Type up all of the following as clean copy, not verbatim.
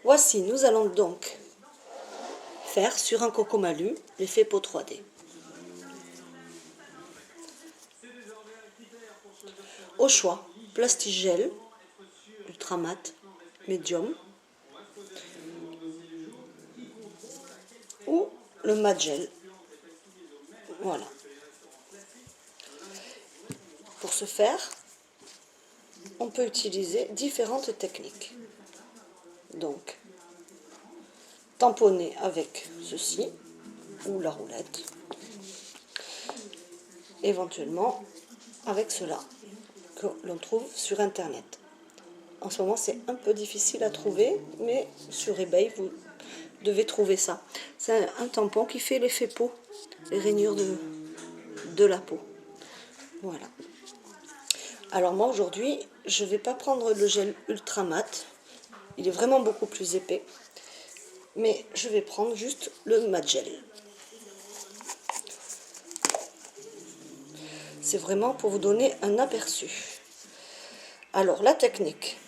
Voici, nous allons donc faire sur un Cocomalu l'effet peau 3D. Au choix, Plastigel, ultra mat, médium, ou le mat gel. Voilà. Pour ce faire, on peut utiliser différentes techniques. Donc, tamponner avec ceci, ou la roulette, éventuellement avec cela, que l'on trouve sur internet. En ce moment, c'est un peu difficile à trouver, mais sur eBay, vous devez trouver ça. C'est un tampon qui fait l'effet peau, les rainures de la peau. Voilà. Alors moi, aujourd'hui, je ne vais pas prendre le gel ultra mat. Il est vraiment beaucoup plus épais. Mais je vais prendre juste le mat gel. C'est vraiment pour vous donner un aperçu. Alors, la technique.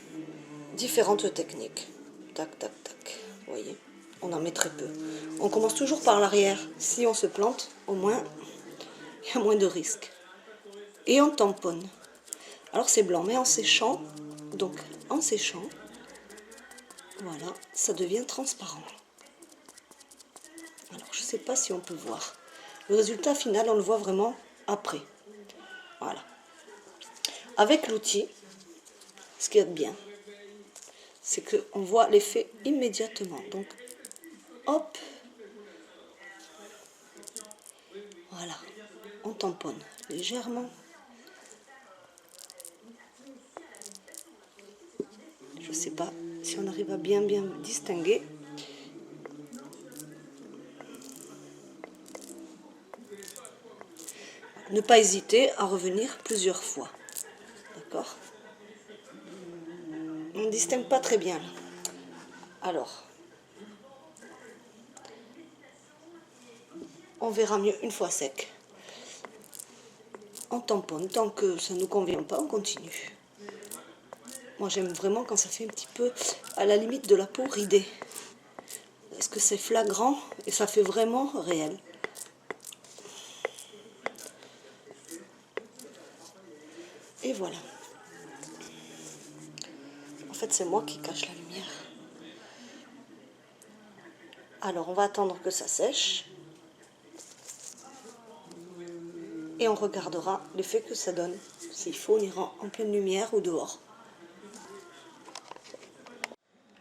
Différentes techniques. Tac, tac, tac. Vous voyez, on en met très peu. On commence toujours par l'arrière. Si on se plante, au moins, il y a moins de risques. Et on tamponne. Alors, c'est blanc, mais en séchant, donc en séchant, voilà, ça devient transparent. Alors, je ne sais pas si on peut voir. Le résultat final, on le voit vraiment après. Voilà. Avec l'outil, ce qu'il y a de bien, c'est qu'on voit l'effet immédiatement. Donc, hop, voilà, on tamponne légèrement. Je ne sais pas si on arrive à bien distinguer. Ne pas hésiter à revenir plusieurs fois. D'accord? On ne distingue pas très bien. Alors, on verra mieux une fois sec. On tamponne. Tant que ça ne nous convient pas, on continue. Moi, j'aime vraiment quand ça fait un petit peu à la limite de la peau ridée. Est-ce que c'est flagrant et ça fait vraiment réel? Et voilà. En fait, c'est moi qui cache la lumière. Alors, on va attendre que ça sèche. Et on regardera l'effet que ça donne. S'il faut, on ira en pleine lumière ou dehors.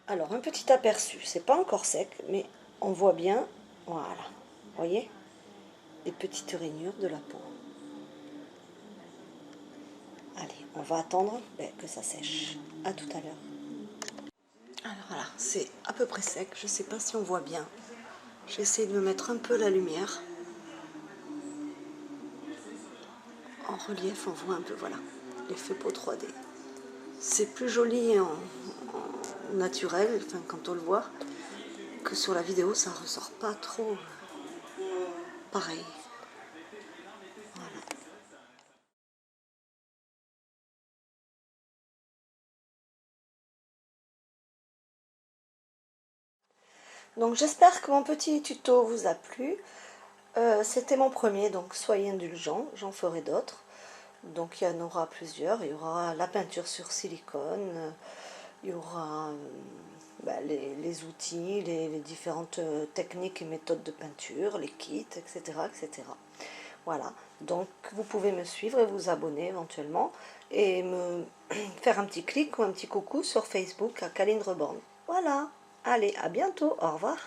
Alors, un petit aperçu. C'est pas encore sec, mais on voit bien, voilà. Vous voyez? Les petites rainures de la peau. Allez, on va attendre que ça sèche. À tout à l'heure. Alors voilà, c'est à peu près sec. Je ne sais pas si on voit bien. J'essaie de me mettre un peu la lumière. En relief, on voit un peu, voilà, l'effet peau 3D. C'est plus joli en naturel, enfin quand on le voit, que sur la vidéo, ça ressort pas trop pareil. Voilà. Donc j'espère que mon petit tuto vous a plu. C'était mon premier, donc soyez indulgents, j'en ferai d'autres. Donc il y en aura plusieurs, il y aura la peinture sur silicone, il y aura les outils, les différentes techniques et méthodes de peinture, les kits, etc., etc. Voilà, donc vous pouvez me suivre et vous abonner éventuellement et me faire un petit clic ou un petit coucou sur Facebook à Kaline Reborn. Voilà, allez, à bientôt, au revoir.